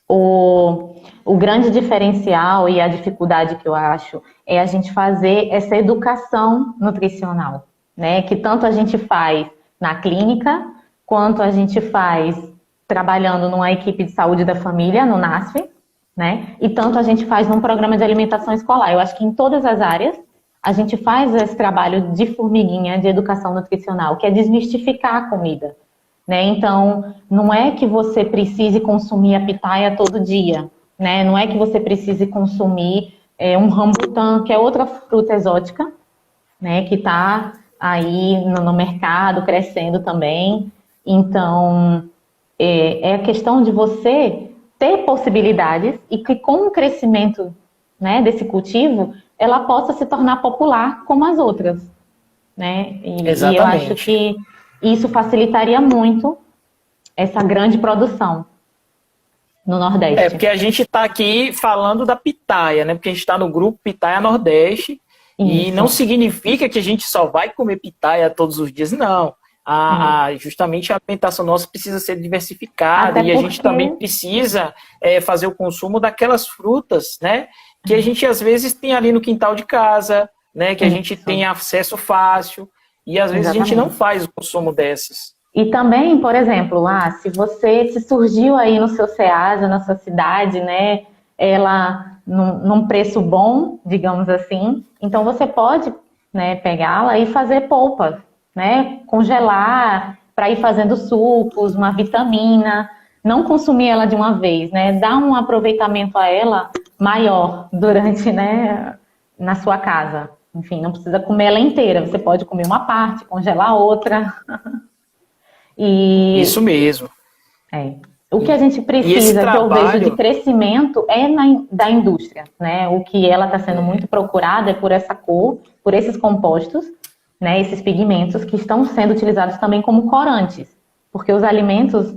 O grande diferencial e a dificuldade que eu acho é a gente fazer essa educação nutricional, né? Que tanto a gente faz na clínica, quanto a gente faz trabalhando numa equipe de saúde da família, no NASF, né? E tanto a gente faz num programa de alimentação escolar. Eu acho que em todas as áreas a gente faz esse trabalho de formiguinha de educação nutricional, que é desmistificar a comida, né? Então, não é que você precise consumir a pitaia todo dia, né? Não é que você precise consumir um rambutã, que é outra fruta exótica, né? Que está aí no mercado, crescendo também. Então, é a questão de você ter possibilidades e que com o crescimento, né, desse cultivo, ela possa se tornar popular como as outras, né? E eu acho Exatamente. que isso facilitaria muito essa grande produção no Nordeste. Porque a gente está aqui falando da pitaia, né? Porque a gente está no grupo Pitaia Nordeste e não Isso. significa que a gente só vai comer pitaia todos os dias, não. Justamente a alimentação nossa precisa ser diversificada Até e a gente porque também precisa fazer o consumo daquelas frutas, né? Que a gente às vezes tem ali no quintal de casa, né? Que a gente isso, tem acesso fácil e às vezes a gente não exatamente. faz o consumo dessas. E também, por exemplo, se surgiu aí no seu Ceasa, na sua cidade, né, ela num preço bom, digamos assim, então você pode, né, pegá-la e fazer polpas, né, congelar para ir fazendo sucos, uma vitamina, não consumir ela de uma vez, né? Dar um aproveitamento a ela maior durante, né, na sua casa. Enfim, não precisa comer ela inteira, você pode comer uma parte, congelar outra. Isso E mesmo. o que a gente E esse precisa, que eu vejo de trabalho, crescimento, é da indústria, né? O que ela está sendo muito procurada é por essa cor, por esses compostos, né? Esses pigmentos que estão sendo utilizados também como corantes, porque os alimentos,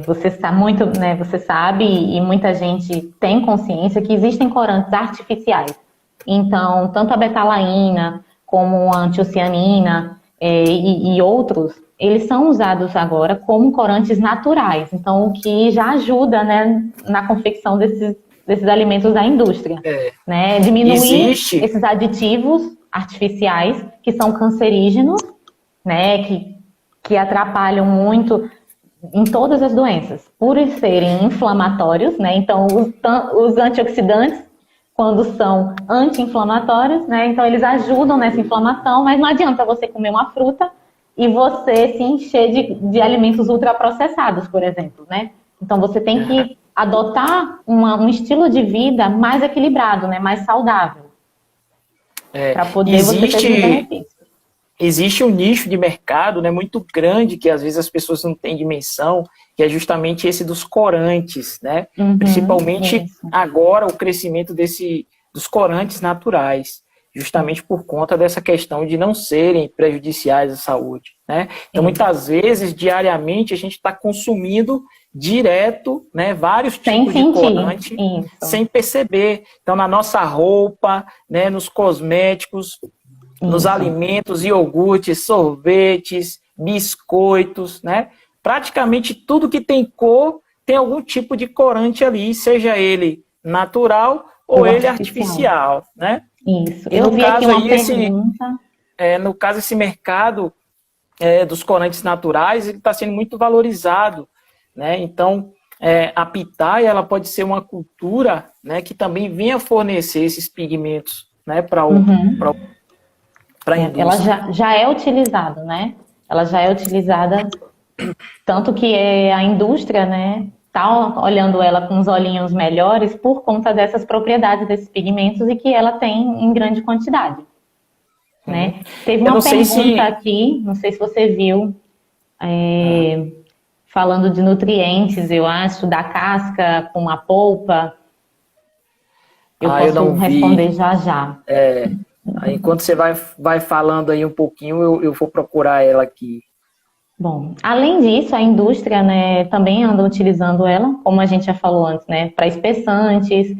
você sabe e muita gente tem consciência que existem corantes artificiais. Então, tanto a betalaína como a antocianina e outros, eles são usados agora como corantes naturais. Então, o que já ajuda, né, na confecção desses alimentos da indústria. Né? Diminuir existe, esses aditivos artificiais que são cancerígenos, né, que atrapalham muito em todas as doenças, por serem inflamatórios, né? Então, os antioxidantes, quando são anti-inflamatórios, né? Então, eles ajudam nessa inflamação, mas não adianta você comer uma fruta e você se encher de alimentos ultraprocessados, por exemplo, né? Então, você tem que adotar um estilo de vida mais equilibrado, né? Mais saudável, para poder você ter esses benefícios. existe um nicho de mercado, né, muito grande, que às vezes as pessoas não têm dimensão, que é justamente esse dos corantes, né? Principalmente Isso. agora o crescimento dos corantes naturais, justamente por conta dessa questão de não serem prejudiciais à saúde, né? Então, muitas vezes, diariamente, a gente está consumindo direto, né, vários tipos de corante, sem perceber. Então, na nossa roupa, né, nos cosméticos, nos alimentos, iogurtes, sorvetes, biscoitos, né? Praticamente tudo que tem cor tem algum tipo de corante ali, seja ele natural ou ele artificial, né? Isso. E eu vi aqui uma pergunta. No caso, esse mercado dos corantes naturais, ele está sendo muito valorizado, né? Então, a pitaia, ela pode ser uma cultura, né, que também venha fornecer esses pigmentos, né, para a indústria. Ela já é utilizada, né? Ela já é utilizada, tanto que a indústria, né, tá olhando ela com os olhinhos melhores por conta dessas propriedades desses pigmentos e que ela tem em grande quantidade, né? Teve uma pergunta aqui, não sei se você viu, falando de nutrientes, eu acho, da casca com a polpa. Eu posso responder já. Enquanto você vai falando aí um pouquinho, eu vou procurar ela aqui. Bom, além disso, a indústria, né, também anda utilizando ela, como a gente já falou antes, né, para espessantes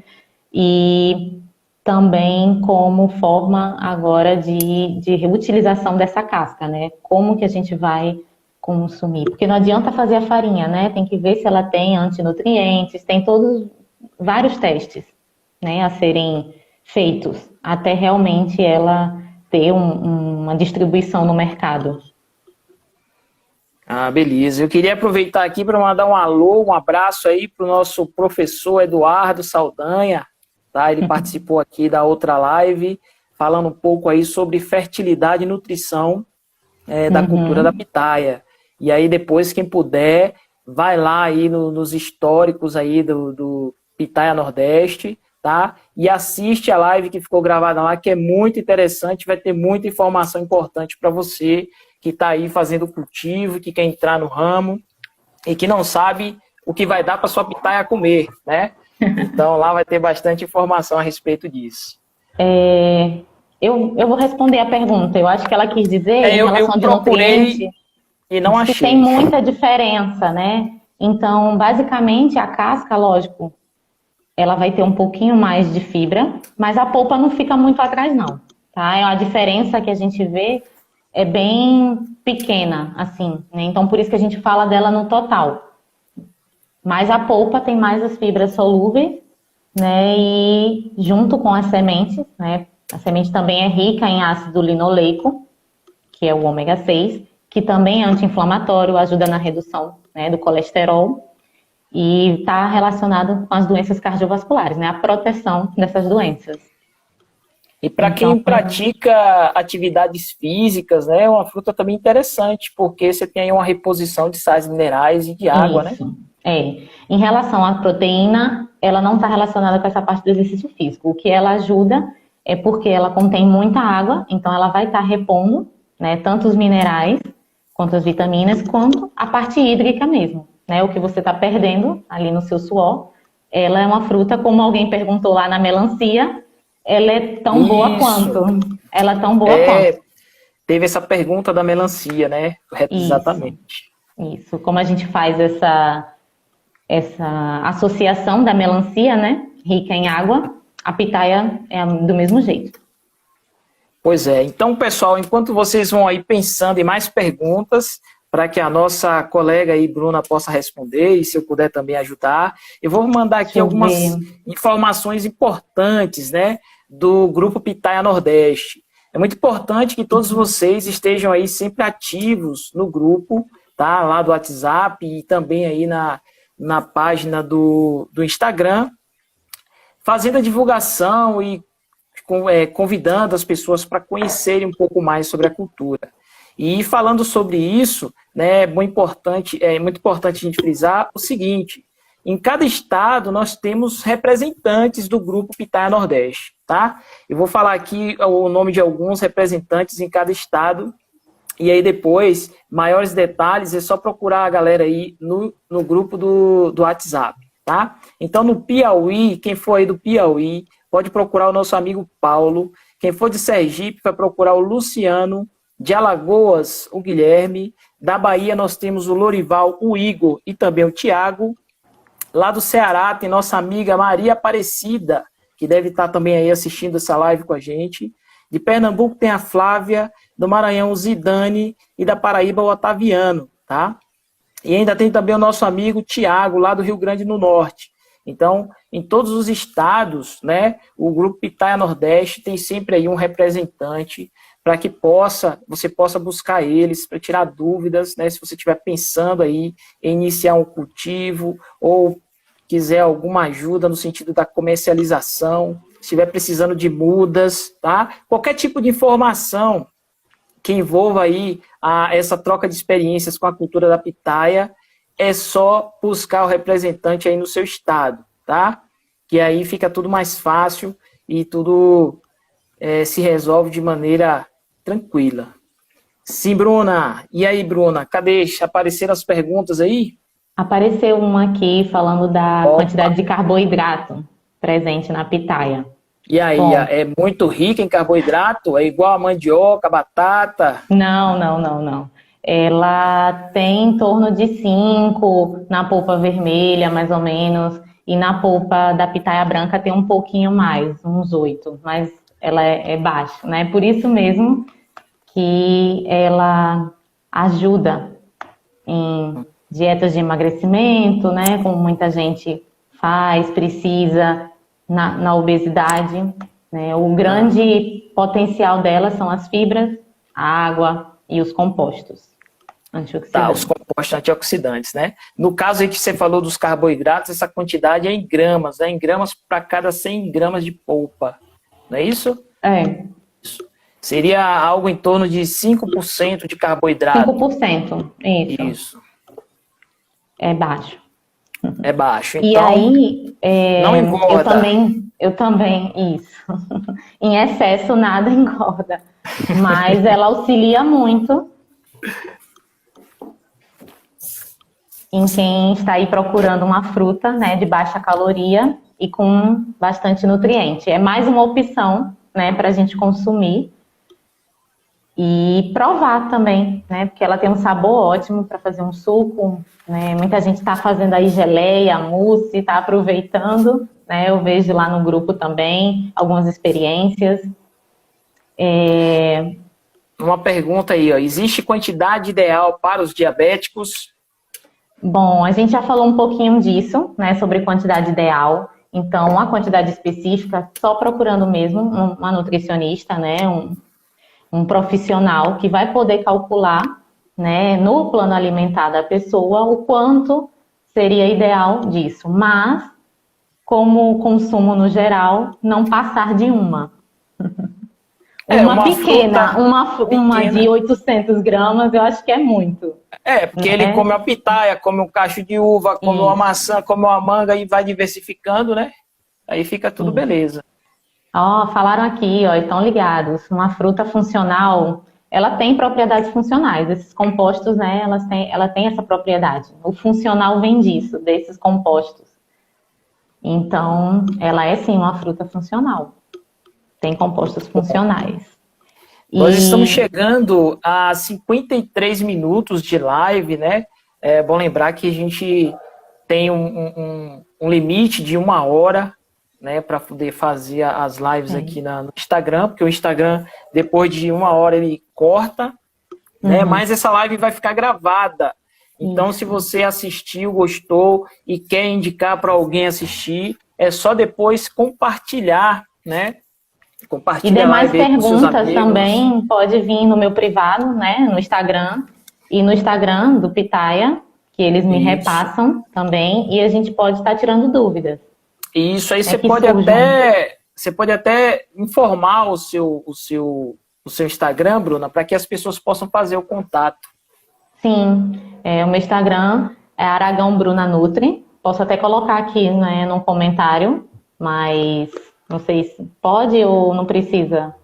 e também como forma agora de reutilização dessa casca, né? Como que a gente vai consumir? Porque não adianta fazer a farinha, né? Tem que ver se ela tem antinutrientes, tem vários testes, né, a serem feitos até realmente ela ter uma distribuição no mercado. Beleza. Eu queria aproveitar aqui para mandar um alô, um abraço aí para o nosso professor Eduardo Saldanha, tá? Ele participou aqui da outra live, falando um pouco aí sobre fertilidade e nutrição da cultura da pitaia. E aí depois, quem puder, vai lá aí nos históricos aí do Pitaia Nordeste, tá? E assiste a live que ficou gravada lá, que é muito interessante, vai ter muita informação importante para você que está aí fazendo cultivo, que quer entrar no ramo e que não sabe o que vai dar para sua pitaia comer, né? Então lá vai ter bastante informação a respeito disso. Eu vou responder a pergunta. Eu acho que ela quis dizer em relação de nutriente e não achei. Que tem muita diferença, né? Então, basicamente, a casca, lógico, ela vai ter um pouquinho mais de fibra, mas a polpa não fica muito atrás, não. Tá? A diferença que a gente vê é bem pequena, assim, né? Então, por isso que a gente fala dela no total. Mas a polpa tem mais as fibras solúveis, né? E junto com as sementes, né? A semente também é rica em ácido linoleico, que é o ômega 6, que também é anti-inflamatório, ajuda na redução, né, do colesterol e está relacionado com as doenças cardiovasculares, né? A proteção dessas doenças. E para quem pratica atividades físicas, né, é uma fruta também interessante, porque você tem aí uma reposição de sais minerais e de água, né? Em relação à proteína, ela não está relacionada com essa parte do exercício físico. O que ela ajuda é porque ela contém muita água, então ela vai estar repondo, né, tanto os minerais, quanto as vitaminas, quanto a parte hídrica mesmo, né, o que você está perdendo ali no seu suor. Ela é uma fruta, como alguém perguntou lá na melancia, ela é tão boa Isso. quanto. Ela é tão boa quanto. Teve essa pergunta da melancia, né? Isso, Exatamente. isso. Como a gente faz essa associação da melancia, né, rica em água, a pitaia é do mesmo jeito. Pois é. Então, pessoal, enquanto vocês vão aí pensando em mais perguntas, para que a nossa colega aí, Bruna, possa responder, e se eu puder também ajudar, eu vou mandar aqui algumas informações importantes, né, do Grupo Pitaia Nordeste. É muito importante que todos vocês estejam aí sempre ativos no grupo, tá, lá do WhatsApp e também aí na página do Instagram, fazendo a divulgação e convidando as pessoas para conhecerem um pouco mais sobre a cultura. E falando sobre isso, né, é muito importante a gente frisar o seguinte: em cada estado nós temos representantes do Grupo Pitaia Nordeste, tá? Eu vou falar aqui o nome de alguns representantes em cada estado, e aí depois, maiores detalhes, é só procurar a galera aí no grupo do WhatsApp, tá? Então, no Piauí, quem for aí do Piauí, pode procurar o nosso amigo Paulo. Quem for de Sergipe, vai procurar o Luciano. De Alagoas, o Guilherme. Da Bahia, nós temos o Lorival, o Igor e também o Tiago. Lá do Ceará, tem nossa amiga Maria Aparecida, que deve estar também aí assistindo essa live com a gente. De Pernambuco tem a Flávia, do Maranhão o Zidane e da Paraíba o Otaviano, tá? E ainda tem também o nosso amigo Tiago, lá do Rio Grande do Norte. Então, em todos os estados, né, o Grupo Pitaia Nordeste tem sempre aí um representante para que você possa buscar eles, para tirar dúvidas, né, se você estiver pensando aí em iniciar um cultivo ou quiser alguma ajuda no sentido da comercialização, se estiver precisando de mudas, tá? Qualquer tipo de informação que envolva aí essa troca de experiências com a cultura da pitaia, é só buscar o representante aí no seu estado, tá? Que aí fica tudo mais fácil e tudo se resolve de maneira tranquila. Sim, Bruna. E aí, Bruna? Cadê? Apareceram as perguntas aí? Apareceu uma aqui falando da quantidade de carboidrato presente na pitaia. E aí, Bom, é muito rica em carboidrato? É igual a mandioca, a batata? Não. Ela tem em torno de 5 na polpa vermelha, mais ou menos, e na polpa da pitaia branca tem um pouquinho mais, uns 8, mas ela é baixa, né? Por isso mesmo que ela ajuda em dietas de emagrecimento, né? Como muita gente precisa na obesidade, né? O grande potencial dela são as fibras, a água e os compostos antioxidantes. Tá, os compostos antioxidantes, né? No caso aí que você falou dos carboidratos, essa quantidade é em gramas, né? Em gramas para cada 100 gramas de polpa, não é isso? É. Isso. Seria algo em torno de 5% de carboidrato. 5%, isso. Isso. É baixo. É baixo. E então, aí, não engorda. eu também, isso. Em excesso, nada engorda. Mas ela auxilia muito em quem está aí procurando uma fruta, né, de baixa caloria e com bastante nutriente. É mais uma opção, né, para a gente consumir e provar também, né, porque ela tem um sabor ótimo para fazer um suco, né, muita gente está fazendo aí geleia, mousse, está aproveitando, né, eu vejo lá no grupo também algumas experiências. Uma pergunta aí, ó. Existe quantidade ideal para os diabéticos? Bom, a gente já falou um pouquinho disso, né, sobre quantidade ideal. Então, a quantidade específica, só procurando mesmo uma nutricionista, né, um profissional que vai poder calcular, né, no plano alimentar da pessoa o quanto seria ideal disso. Mas, como consumo no geral, não passar de uma. Uma pequena, fruta uma pequena. de 800 gramas, eu acho que é muito. Porque Né? ele come uma pitaia, come um cacho de uva, come uma Isso, maçã, come uma manga e vai diversificando, né? Aí fica tudo isso. beleza. Ó, falaram aqui, ó, e estão ligados. Uma fruta funcional, ela tem propriedades funcionais. Esses compostos, né, ela tem essa propriedade. O funcional vem disso, desses compostos. Então, ela é sim uma fruta funcional. Tem compostos funcionais. Nós estamos E chegando a 53 minutos de live, né? É bom lembrar que a gente tem um limite de 1 hora, né, para poder fazer as lives aqui no Instagram, porque o Instagram, depois de 1 hora, ele corta, né? Mas essa live vai ficar gravada. Então, se você assistiu, gostou e quer indicar para alguém assistir, é só depois compartilhar, né? E Compartilha a demais live aí com seus perguntas amigos. também pode vir no meu privado, né, no Instagram e no Instagram do Pitaia, que eles me Isso. repassam também e a gente pode estar tirando dúvidas, E isso aí né, que surjam. você pode até informar o seu Instagram, Bruna, para que as pessoas possam fazer o contato. Sim, o meu Instagram é Aragão Bruna Nutri. Posso até colocar aqui, né, num comentário, mas não sei se pode ou não precisa.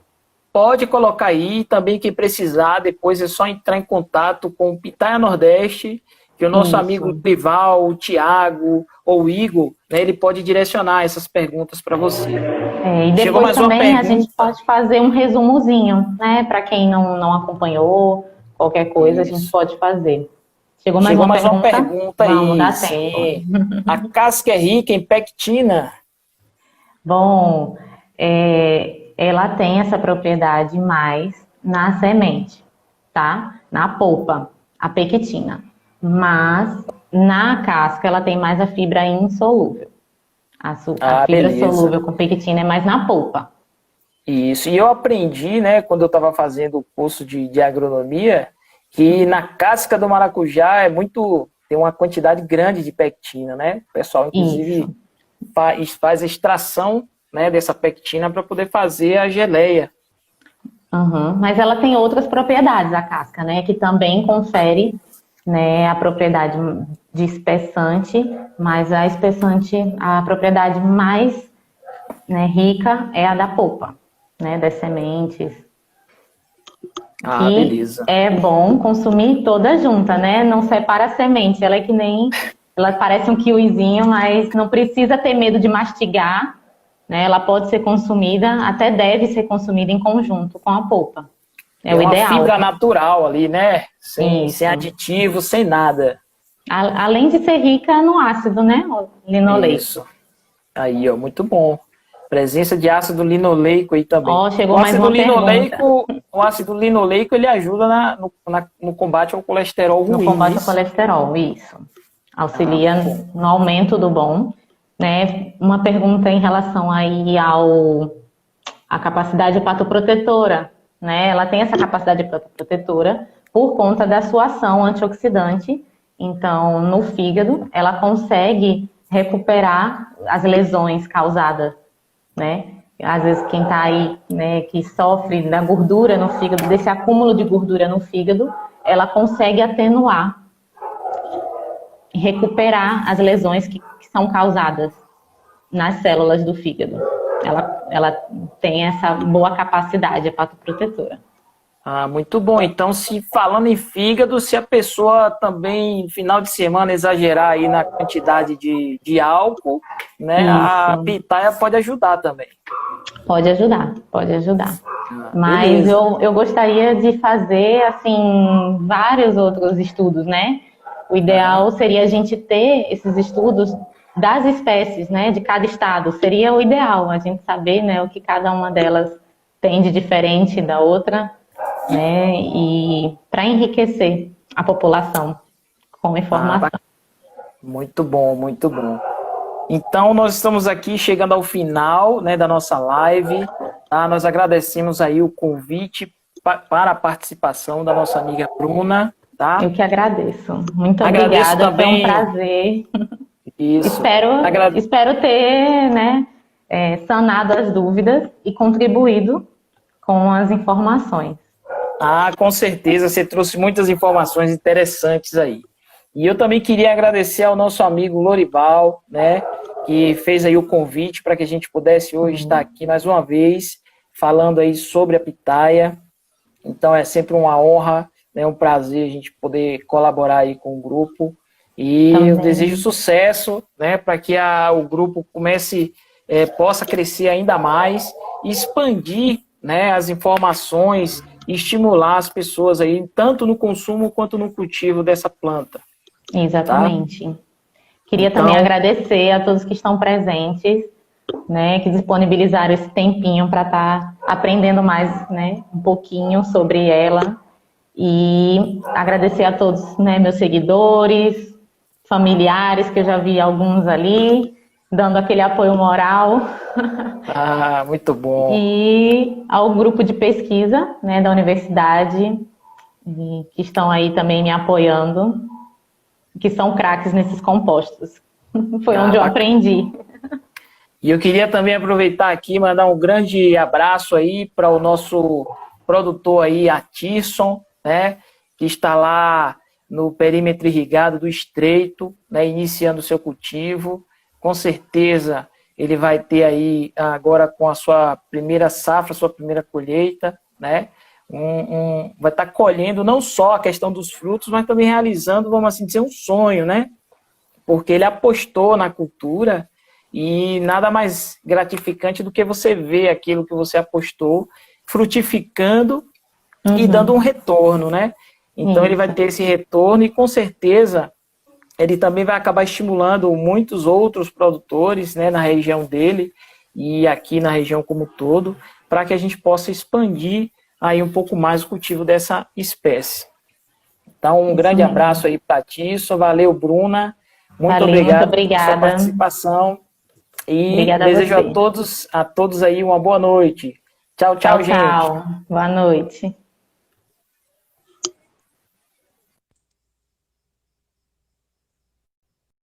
Pode colocar aí, também quem precisar, depois é só entrar em contato com o Pitaia Nordeste, que o nosso amigo Isso. Lival, o Thiago ou o Igor, né, ele pode direcionar essas perguntas para você. E Chegou depois mais uma também a gente pergunta. pode fazer um resumozinho, né? Para quem não acompanhou, qualquer coisa a gente Isso. pode fazer. Chegou mais Chegou uma mais uma pergunta? pergunta Vamos aí, dar tempo. sim. A casca é rica em pectina? Bom, ela tem essa propriedade mais na semente, tá? Na polpa, a pectina. Mas na casca ela tem mais a fibra insolúvel. A Ah, fibra beleza. solúvel com pectina é mais na polpa. Isso. E eu aprendi, né, quando eu estava fazendo o curso de agronomia, que na casca do maracujá tem uma quantidade grande de pectina, né? O pessoal, inclusive, Isso. faz a extração, né, dessa pectina para poder fazer a geleia. Uhum. Mas ela tem outras propriedades, a casca, né? Que também confere, né, a propriedade de espessante, mas a propriedade mais, né, rica é a da polpa, né? Das sementes. Ah, Que beleza. é bom consumir toda junta, né? Não separa a semente. Ela é que nem. Ela parece um kiwizinho, mas não precisa ter medo de mastigar, né? Ela pode ser consumida, até deve ser consumida em conjunto com a polpa. É É o uma ideal. fibra natural ali, né? Sem Isso. aditivo, sem nada. Além de ser rica no ácido, né? O linoleico. Isso. Aí, ó, muito bom. Presença de ácido linoleico aí também. Ó, chegou mais uma pergunta. O ácido linoleico ele ajuda no combate ao colesterol No ruim, combate ao isso? colesterol, isso. Ah, Auxilia muito bom. no aumento do bom, né? Uma pergunta em relação aí à capacidade hepatoprotetora, né? Ela tem essa capacidade hepatoprotetora por conta da sua ação antioxidante. Então, no fígado, ela consegue recuperar as lesões causadas, né? Às vezes quem está aí, né, que sofre da gordura no fígado, desse acúmulo de gordura no fígado, ela consegue atenuar e recuperar as lesões que são causadas nas células do fígado. Ela tem essa boa capacidade hepatoprotetora. Ah, muito bom. Então, se falando em fígado, se a pessoa também, final de semana, exagerar aí na quantidade de álcool, né, a Isso, pitaia pode ajudar também. pode ajudar, pode ajudar. Ah, Mas beleza. eu gostaria de fazer, assim, vários outros estudos, né? O Aham. ideal seria a gente ter esses estudos das espécies, né? De cada estado. Seria o ideal, a gente saber, né, o que cada uma delas tem de diferente da outra, né? E para enriquecer a população com Ah, informação. muito bom, muito bom. Então, nós estamos aqui chegando ao final, né, da nossa live. Tá? Nós agradecemos aí o convite para a participação da nossa amiga Bruna. Tá? Eu que agradeço. Muito Agradeço obrigada, foi um também prazer. isso. Espero ter, né, sanado as dúvidas e contribuído com as informações. Ah, com certeza, você trouxe muitas informações interessantes aí. E eu também queria agradecer ao nosso amigo Lorival, né, que fez aí o convite para que a gente pudesse hoje estar aqui mais uma vez, falando aí sobre a pitaia. Então é sempre uma honra, né, um prazer a gente poder colaborar aí com o grupo. E Também. eu desejo sucesso, né, para que o grupo possa crescer ainda mais e expandir, né, as informações e estimular as pessoas aí, tanto no consumo quanto no cultivo dessa planta. Exatamente. Tá? Queria Então, também agradecer a todos que estão presentes, né, que disponibilizaram esse tempinho para estar aprendendo mais, né, um pouquinho sobre ela. E agradecer a todos, né, meus seguidores, familiares, que eu já vi alguns ali, dando aquele apoio moral. muito bom. E ao grupo de pesquisa, né, da universidade, que estão aí também me apoiando, que são craques nesses compostos. Foi onde eu aprendi. E eu queria também aproveitar aqui e mandar um grande abraço aí para o nosso produtor aí, Atisson, né, que está lá no perímetro irrigado do Estreito, né, iniciando o seu cultivo. Com certeza ele vai ter aí agora com a sua primeira safra, sua primeira colheita, né, vai estar colhendo não só a questão dos frutos, mas também realizando, vamos assim dizer, um sonho, né, porque ele apostou na cultura. E nada mais gratificante do que você ver aquilo que você apostou frutificando e dando um retorno, né? Então ele vai ter esse retorno e com certeza ele também vai acabar estimulando muitos outros produtores, né, na região dele e aqui na região como um todo, para que a gente possa expandir aí um pouco mais o cultivo dessa espécie. Então um grande abraço aí para ti, valeu, Bruna. Muito obrigado pela sua participação. E obrigada desejo a todos aí uma boa noite. Tchau, tchau, gente. Tchau. Boa noite.